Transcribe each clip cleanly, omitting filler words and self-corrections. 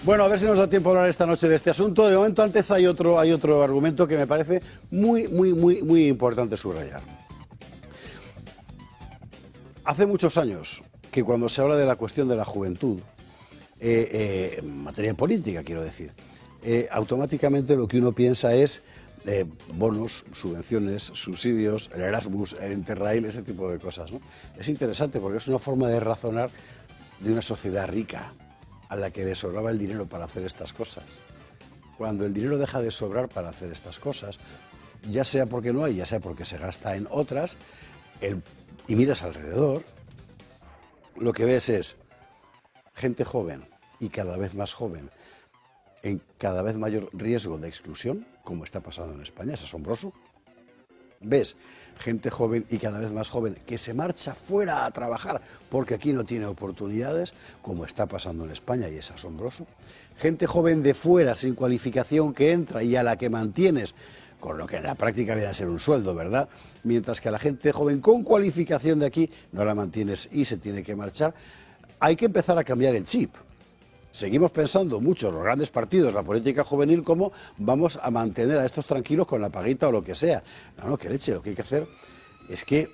Bueno, a ver si nos da tiempo a hablar esta noche de este asunto. De momento, antes hay otro argumento que me parece muy importante subrayar. Hace muchos años que cuando se habla de la cuestión de la juventud, en materia política, quiero decir, automáticamente lo que uno piensa es bonos, subvenciones, subsidios, el Erasmus, el Interrail, ese tipo de cosas, ¿no? Es interesante porque es una forma de razonar de una sociedad rica a la que le sobraba el dinero para hacer estas cosas. Cuando el dinero deja de sobrar para hacer estas cosas, ya sea porque no hay, ya sea porque se gasta en otras, y miras alrededor, lo que ves es gente joven y cada vez más joven, en cada vez mayor riesgo de exclusión, como está pasando en España, es asombroso. Ves gente joven y cada vez más joven que se marcha fuera a trabajar porque aquí no tiene oportunidades, como está pasando en España, y es asombroso. Gente joven de fuera sin cualificación que entra y a la que mantienes, con lo que en la práctica viene a ser un sueldo, ¿verdad? Mientras que a la gente joven con cualificación de aquí no la mantienes y se tiene que marchar. Hay que empezar a cambiar el chip. Seguimos pensando muchos, los grandes partidos, la política juvenil, cómo vamos a mantener a estos tranquilos con la paguita o lo que sea. No, que leche, lo que hay que hacer es que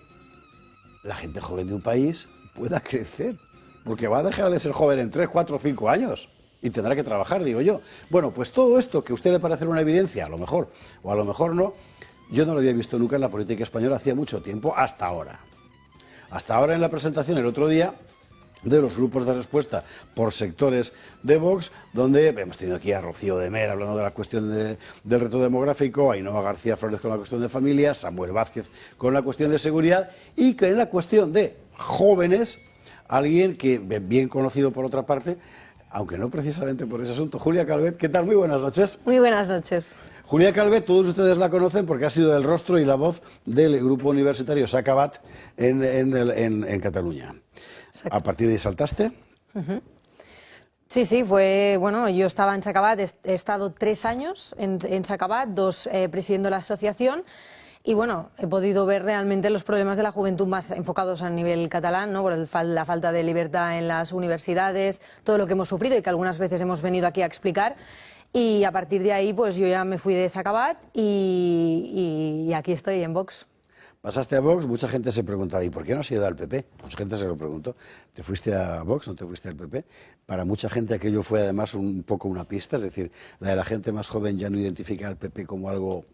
la gente joven de un país pueda crecer, porque va a dejar de ser joven en 3, 4 o 5 años y tendrá que trabajar, digo yo. Bueno, pues todo esto que a usted le parece una evidencia, a lo mejor, o a lo mejor no, yo no lo había visto nunca en la política española hacía mucho tiempo, hasta ahora. Hasta ahora en la presentación el otro día de los grupos de respuesta por sectores de Vox, donde hemos tenido aquí a Rocío de Mer hablando de la cuestión del reto demográfico, a Ainhoa García Flores con la cuestión de familia, Samuel Vázquez con la cuestión de seguridad, y que en la cuestión de jóvenes, alguien que bien conocido por otra parte, aunque no precisamente por ese asunto, Julia Calvet. ¿Qué tal? Muy buenas noches. Muy buenas noches. Julia Calvet, todos ustedes la conocen porque ha sido el rostro y la voz del grupo universitario Sacabat en Cataluña. Exacto. ¿A partir de ahí saltaste? Sí, sí, bueno, yo estaba en Sacabat, he estado 3 años en Sacabat, 2 presidiendo la asociación, y bueno, he podido ver realmente los problemas de la juventud más enfocados a nivel catalán, ¿no? Por la falta de libertad en las universidades, todo lo que hemos sufrido y que algunas veces hemos venido aquí a explicar. Y a partir de ahí, pues yo ya me fui de Sacabat y aquí estoy en Vox. Pasaste a Vox, mucha gente se preguntaba, ¿y por qué no has ido al PP? Mucha gente se lo preguntó. ¿Te fuiste a Vox, no te fuiste al PP? Para mucha gente aquello fue además un poco una pista, es decir, la de la gente más joven ya no identifica al PP como algo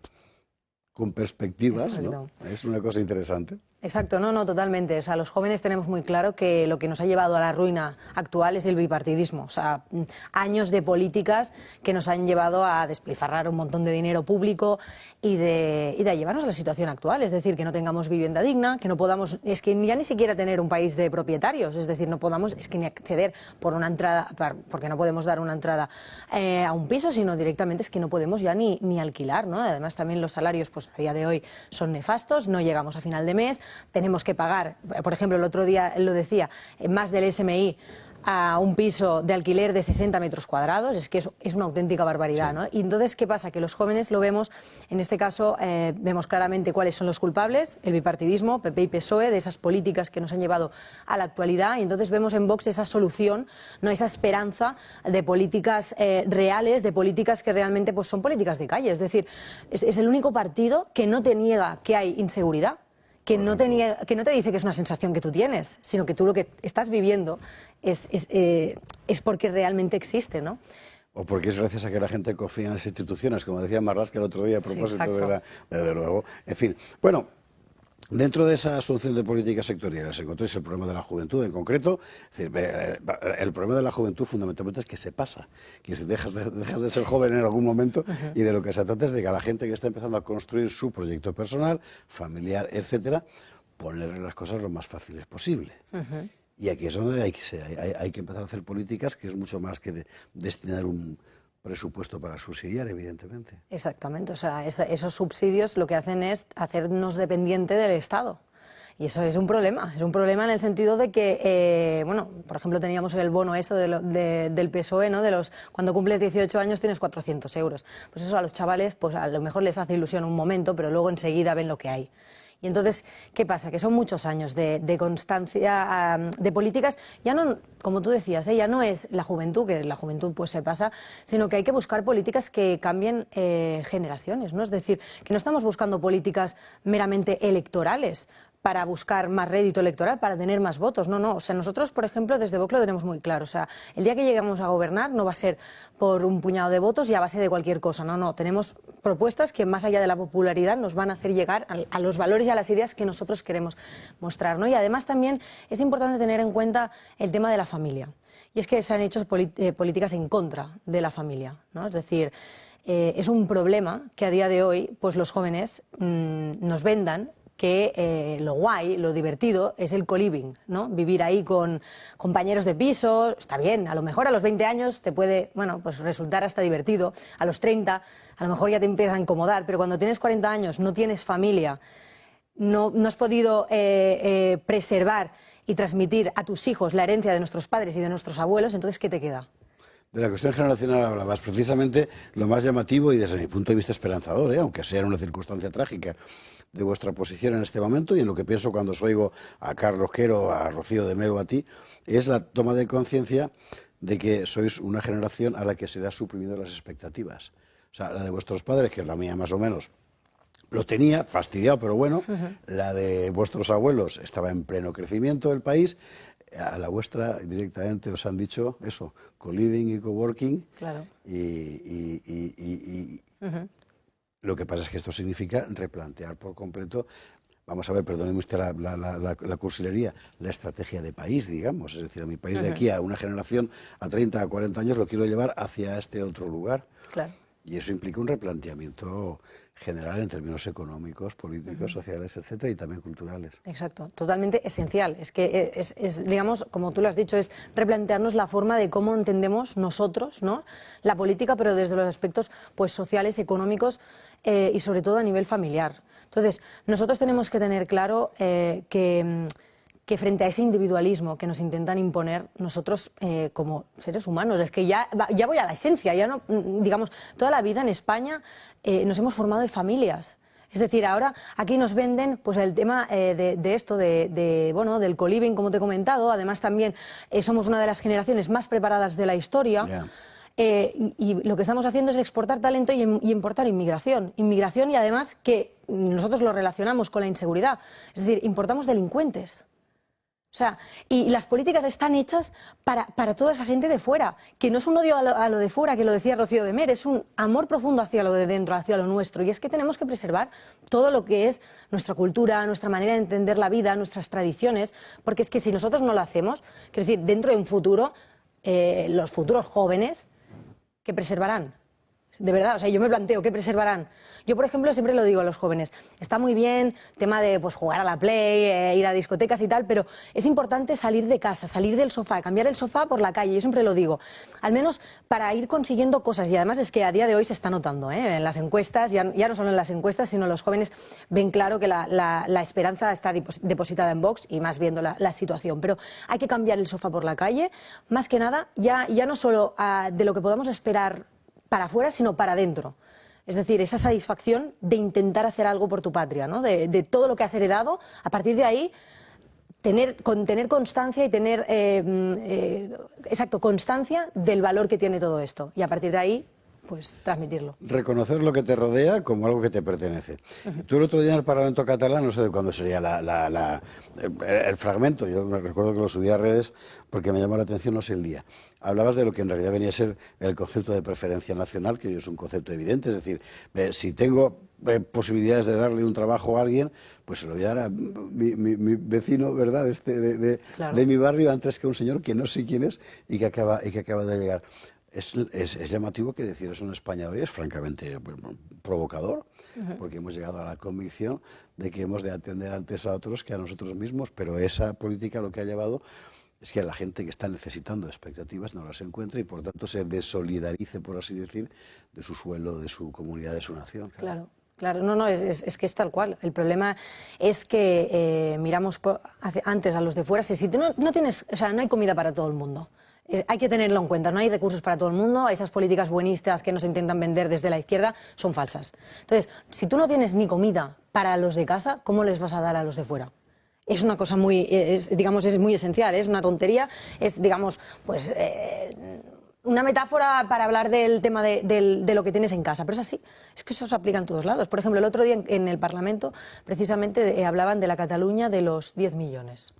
con perspectivas, ¿no? Es una cosa interesante. Exacto, no, totalmente. O sea, los jóvenes tenemos muy claro que lo que nos ha llevado a la ruina actual es el bipartidismo. O sea, años de políticas que nos han llevado a despilfarrar un montón de dinero público y de llevarnos a la situación actual. Es decir, que no tengamos vivienda digna, que no podamos, es que ya ni siquiera tener un país de propietarios. Es decir, no podamos, es que ni acceder por una entrada, porque no podemos dar una entrada a un piso, sino directamente es que no podemos ya ni alquilar, ¿no? Además, también los salarios, pues a día de hoy son nefastos, no llegamos a final de mes. Tenemos que pagar, por ejemplo, el otro día lo decía, más del SMI a un piso de alquiler de 60 metros cuadrados, es que es una auténtica barbaridad, ¿no? Y entonces, ¿qué pasa? Que los jóvenes lo vemos, en este caso, vemos claramente cuáles son los culpables, el bipartidismo, PP y PSOE, de esas políticas que nos han llevado a la actualidad, y entonces vemos en Vox esa solución, no, esa esperanza de políticas reales, de políticas que realmente pues, son políticas de calle, es decir, es el único partido que no te niega que hay inseguridad, que no te dice que es una sensación que tú tienes, sino que tú lo que estás viviendo es porque realmente existe, ¿no? O porque es gracias a que la gente confía en las instituciones, como decía Marlaska el otro día a propósito sí, desde luego. En fin, bueno, dentro de esa asunción de políticas sectoriales encontréis el problema de la juventud en concreto. Es decir, el problema de la juventud fundamentalmente es que se pasa. Que dejas de ser joven en algún momento y de lo que se trata es de que a la gente que está empezando a construir su proyecto personal, familiar, etcétera, ponerle las cosas lo más fáciles posible. Y aquí es donde hay que empezar a hacer políticas, que es mucho más que destinar un presupuesto para subsidiar, evidentemente. Exactamente, o sea, esos subsidios lo que hacen es hacernos dependiente del Estado. Y eso es un problema en el sentido de que, bueno, por ejemplo, teníamos el bono eso del PSOE, ¿no? Cuando cumples 18 años tienes 400 euros. Pues eso a los chavales, pues a lo mejor les hace ilusión un momento, pero luego enseguida ven lo que hay. Y entonces, ¿qué pasa? Que son muchos años de constancia, de políticas, ya no, como tú decías, ya no es la juventud, que la juventud pues se pasa, sino que hay que buscar políticas que cambien generaciones, ¿no? Es decir, que no estamos buscando políticas meramente electorales para buscar más rédito electoral, para tener más votos. No, no. O sea, nosotros, por ejemplo, desde Vox lo tenemos muy claro. O sea, el día que lleguemos a gobernar no va a ser por un puñado de votos y a base de cualquier cosa. No, no. Tenemos propuestas que, más allá de la popularidad, nos van a hacer llegar a los valores y a las ideas que nosotros queremos mostrar, ¿no? Y además también es importante tener en cuenta el tema de la familia. Y es que se han hecho políticas en contra de la familia, ¿no? Es decir, es un problema que a día de hoy pues los jóvenes nos vendan que lo guay, lo divertido es el co-living, ¿no? Vivir ahí con compañeros de piso, está bien, a lo mejor a los 20 años te puede, bueno, pues resultar hasta divertido, a los 30 a lo mejor ya te empieza a incomodar, pero cuando tienes 40 años, no tienes familia, no has podido preservar y transmitir a tus hijos la herencia de nuestros padres y de nuestros abuelos, entonces, ¿qué te queda? De la cuestión generacional hablabas, precisamente lo más llamativo y desde mi punto de vista esperanzador, aunque sea en una circunstancia trágica, de vuestra posición en este momento y en lo que pienso cuando os oigo a Carlos Quero, a Rocío de Melo, a ti, es la toma de conciencia de que sois una generación a la que se le ha suprimido las expectativas. O sea, la de vuestros padres, que es la mía más o menos, lo tenía, fastidiado, pero bueno. La de vuestros abuelos estaba en pleno crecimiento del país. A la vuestra directamente os han dicho eso, co-living y co-working. Claro. Lo que pasa es que esto significa replantear por completo, vamos a ver, perdóneme usted la cursilería, la estrategia de país, digamos. Es decir, a mi país de aquí a una generación, a 30, a 40 años, lo quiero llevar hacia este otro lugar. Claro. Y eso implica un replanteamiento general en términos económicos, políticos, sociales, etcétera, y también culturales. Exacto, totalmente esencial. Es que es, digamos, como tú lo has dicho, es replantearnos la forma de cómo entendemos nosotros, ¿no?, la política, pero desde los aspectos pues sociales, económicos y sobre todo a nivel familiar. Entonces, nosotros tenemos que tener claro que frente a ese individualismo que nos intentan imponer nosotros como seres humanos, es que ya voy a la esencia, ya no, digamos, toda la vida en España nos hemos formado de familias. Es decir, ahora aquí nos venden pues el tema de esto, bueno, del co-living, como te he comentado. Además también somos una de las generaciones más preparadas de la historia. Yeah. Y lo que estamos haciendo es exportar talento y importar inmigración. Inmigración y además que nosotros lo relacionamos con la inseguridad. Es decir, importamos delincuentes. O sea, y las políticas están hechas para toda esa gente de fuera, que no es un odio a lo de fuera, que lo decía Rocío de Mer, es un amor profundo hacia lo de dentro, hacia lo nuestro. Y es que tenemos que preservar todo lo que es nuestra cultura, nuestra manera de entender la vida, nuestras tradiciones, porque es que si nosotros no lo hacemos, quiero decir, dentro de un futuro, los futuros jóvenes, ¿qué preservarán? De verdad, o sea, yo me planteo, ¿qué preservarán? Yo, por ejemplo, siempre lo digo a los jóvenes, está muy bien tema de pues, jugar a la Play, ir a discotecas y tal, pero es importante salir de casa, salir del sofá, cambiar el sofá por la calle, yo siempre lo digo, al menos para ir consiguiendo cosas, y además es que a día de hoy se está notando, en las encuestas, ya no solo en las encuestas, sino los jóvenes ven claro que la esperanza está depositada en Vox y más viendo la situación, pero hay que cambiar el sofá por la calle, más que nada, ya no solo de lo que podamos esperar para afuera, sino para adentro. Es decir, esa satisfacción de intentar hacer algo por tu patria, ¿no? De todo lo que has heredado, a partir de ahí, tener constancia y tener, constancia del valor que tiene todo esto. Y a partir de ahí, pues transmitirlo. Reconocer lo que te rodea como algo que te pertenece. Tú el otro día en el Parlamento catalán, no sé de cuándo sería el fragmento, yo me recuerdo que lo subí a redes porque me llamó la atención, no sé el día. Hablabas de lo que en realidad venía a ser el concepto de preferencia nacional, que es un concepto evidente, es decir, si tengo posibilidades de darle un trabajo a alguien, pues se lo voy a dar a mi vecino, ¿verdad?, Claro. de mi barrio, antes que a un señor que no sé quién es y que acaba de llegar. Es llamativo que decir eso en España hoy es francamente provocador, porque hemos llegado a la convicción de que hemos de atender antes a otros que a nosotros mismos, pero esa política lo que ha llevado es que la gente que está necesitando expectativas no las encuentra y por tanto se desolidarice, por así decir, de su suelo, de su comunidad, de su nación. Claro. Claro, no, es que es tal cual. El problema es que miramos antes a los de fuera. Si tú no tienes, o sea, no hay comida para todo el mundo. Hay que tenerlo en cuenta, no hay recursos para todo el mundo, esas políticas buenistas que nos intentan vender desde la izquierda son falsas. Entonces, si tú no tienes ni comida para los de casa, ¿cómo les vas a dar a los de fuera? Es una cosa muy, digamos, es muy esencial, es una tontería, es, digamos, pues una metáfora para hablar del tema de lo que tienes en casa, pero es así, es que eso se aplica en todos lados. Por ejemplo, el otro día en el Parlamento, precisamente hablaban de la Cataluña de los 10 millones,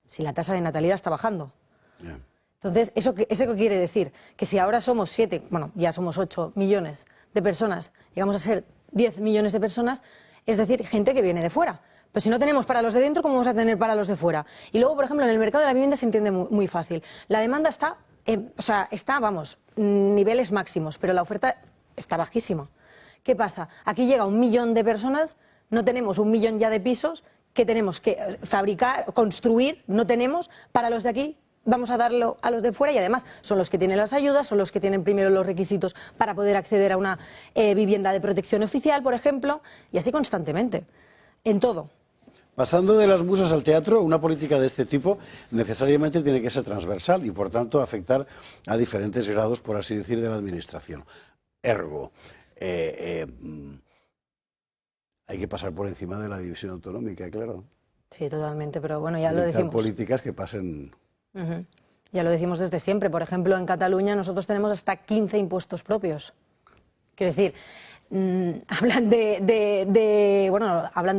si la tasa de natalidad está bajando. Yeah. Entonces, ¿eso qué quiere decir? Que si ahora somos 7, bueno, ya somos 8 millones de personas, llegamos a ser 10 millones de personas, es decir, gente que viene de fuera. Pues si no tenemos para los de dentro, ¿cómo vamos a tener para los de fuera? Y luego, por ejemplo, en el mercado de la vivienda se entiende muy fácil. La demanda está, vamos, niveles máximos, pero la oferta está bajísima. ¿Qué pasa? Aquí llega 1 millón de personas, no tenemos 1 millón ya de pisos que tenemos que fabricar, construir, no tenemos para los de aquí. Vamos a darlo a los de fuera y además son los que tienen las ayudas, son los que tienen primero los requisitos para poder acceder a una vivienda de protección oficial, por ejemplo, y así constantemente, en todo. Pasando de las musas al teatro, una política de este tipo necesariamente tiene que ser transversal y, por tanto, afectar a diferentes grados, por así decir, de la administración. Ergo, hay que pasar por encima de la división autonómica, claro. Sí, totalmente, pero bueno, ya lo decimos. Políticas que pasen... Ya lo decimos desde siempre. Por ejemplo, en Cataluña nosotros tenemos hasta 15 impuestos propios. Quiero decir, hablan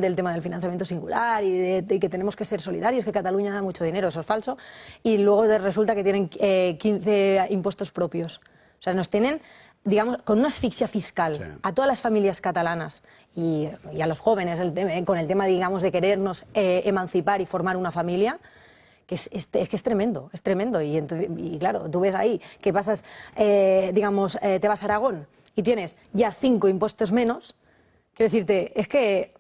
del tema del financiamiento singular y de que tenemos que ser solidarios, que Cataluña da mucho dinero, eso es falso. Y luego resulta que tienen 15 impuestos propios. O sea, nos tienen, digamos, con una asfixia fiscal, sí, a todas las familias catalanas y a los jóvenes con el tema, digamos, de querernos emancipar y formar una familia. Que es tremendo, es tremendo. Y claro, tú ves ahí que pasas, te vas a Aragón y tienes ya 5 impuestos menos. Quiero decirte, es que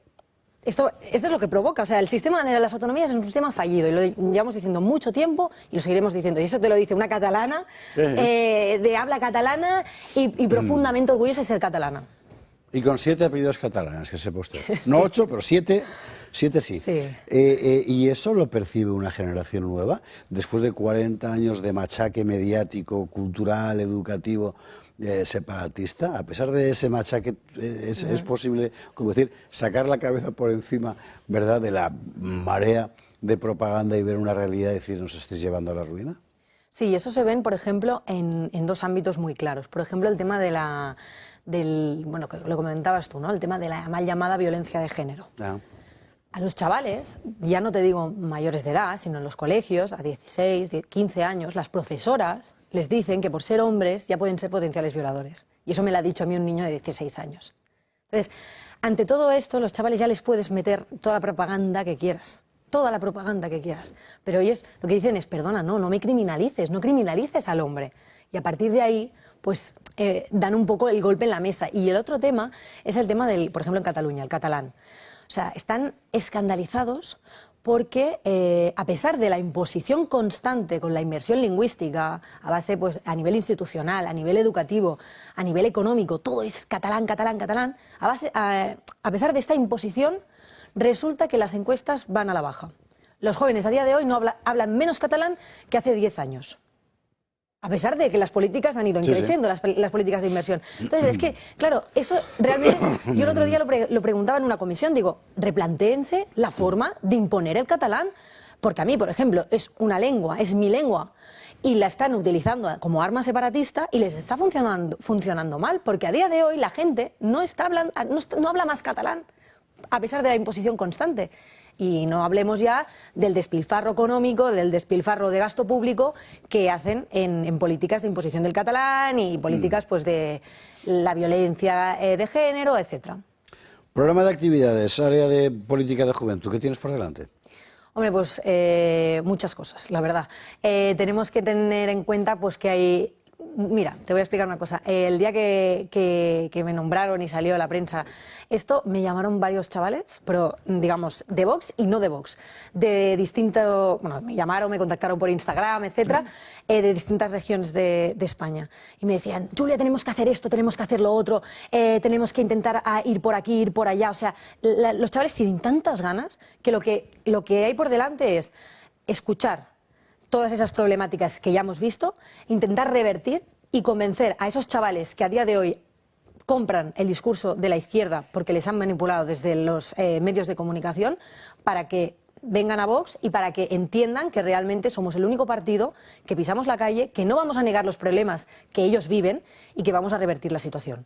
esto es lo que provoca. O sea, el sistema de las autonomías es un sistema fallido y lo llevamos diciendo mucho tiempo y lo seguiremos diciendo. Y eso te lo dice una catalana, de habla catalana y profundamente orgullosa de ser catalana. Y con 7 apellidos catalanes, que sepa usted. No 8, pero 7... 7 sí. Sí. ¿Y eso lo percibe una generación nueva? Después de 40 años de machaque mediático, cultural, educativo, separatista, a pesar de ese machaque, es posible, como decir, sacar la cabeza por encima, ¿verdad?, de la marea de propaganda y ver una realidad y decir, ¿nos estáis llevando a la ruina? Sí, eso se ven, por ejemplo, en 2 ámbitos muy claros. Por ejemplo, el tema bueno, que lo comentabas tú, ¿no?, el tema de la mal llamada violencia de género. A los chavales, ya no te digo mayores de edad, sino en los colegios, a 16, 15 años, las profesoras les dicen que por ser hombres ya pueden ser potenciales violadores. Y eso me lo ha dicho a mí un niño de 16 años. Entonces, ante todo esto, los chavales ya les puedes meter toda la propaganda que quieras. Toda la propaganda que quieras. Pero ellos lo que dicen es, perdona, no me criminalices, no criminalices al hombre. Y a partir de ahí, pues dan un poco el golpe en la mesa. Y el otro tema es el tema del, por ejemplo, en Cataluña, el catalán. O sea, están escandalizados porque, a pesar de la imposición constante con la inmersión lingüística, a base, pues, a nivel institucional, a nivel educativo, a nivel económico, todo es catalán, catalán, catalán, a pesar de esta imposición, resulta que las encuestas van a la baja. Los jóvenes a día de hoy no hablan menos catalán que hace 10 años. A pesar de que las políticas han ido creciendo, sí. Las políticas de inversión. Entonces, es que, claro, eso realmente... Yo el otro día lo preguntaba en una comisión, digo, replantéense la forma de imponer el catalán, porque a mí, por ejemplo, es una lengua, es mi lengua, y la están utilizando como arma separatista y les está funcionando mal, porque a día de hoy la gente no habla más catalán, a pesar de la imposición constante. Y no hablemos ya del despilfarro económico, del despilfarro de gasto público que hacen en políticas de imposición del catalán y políticas, pues, de la violencia de género, etcétera. Programa de actividades, área de política de juventud, ¿qué tienes por delante? Hombre, pues muchas cosas, la verdad. Tenemos que tener en cuenta, pues, que hay... Mira, te voy a explicar una cosa. El día que me nombraron y salió a la prensa esto, me llamaron varios chavales, pero digamos de Vox y no de Vox, de distinto, bueno, me llamaron, me contactaron por Instagram, etcétera, de distintas regiones de España. Y me decían, Julia, tenemos que hacer esto, tenemos que hacer lo otro, tenemos que intentar ir por aquí, ir por allá. O sea, los chavales tienen tantas ganas que lo que hay por delante es escuchar, todas esas problemáticas que ya hemos visto, intentar revertir y convencer a esos chavales que a día de hoy compran el discurso de la izquierda porque les han manipulado desde los medios de comunicación, para que vengan a Vox y para que entiendan que realmente somos el único partido que pisamos la calle, que no vamos a negar los problemas que ellos viven y que vamos a revertir la situación.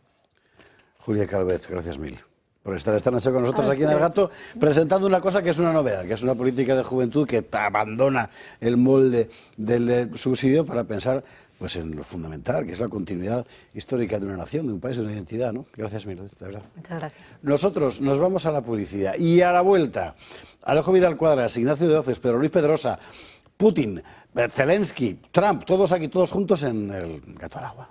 Julia Calvet, gracias mil por estar esta noche con nosotros aquí en El Gato, presentando una cosa que es una novedad, que es una política de juventud que abandona el molde del subsidio para pensar pues en lo fundamental, que es la continuidad histórica de una nación, de un país, de una identidad, ¿no? Gracias mil, de verdad. Muchas gracias. Nosotros nos vamos a la publicidad y a la vuelta, Alejo Vidal Cuadras, Ignacio de Oces, Pedro Luis Pedrosa, Putin, Zelensky, Trump, todos aquí, todos juntos en El Gato al Agua.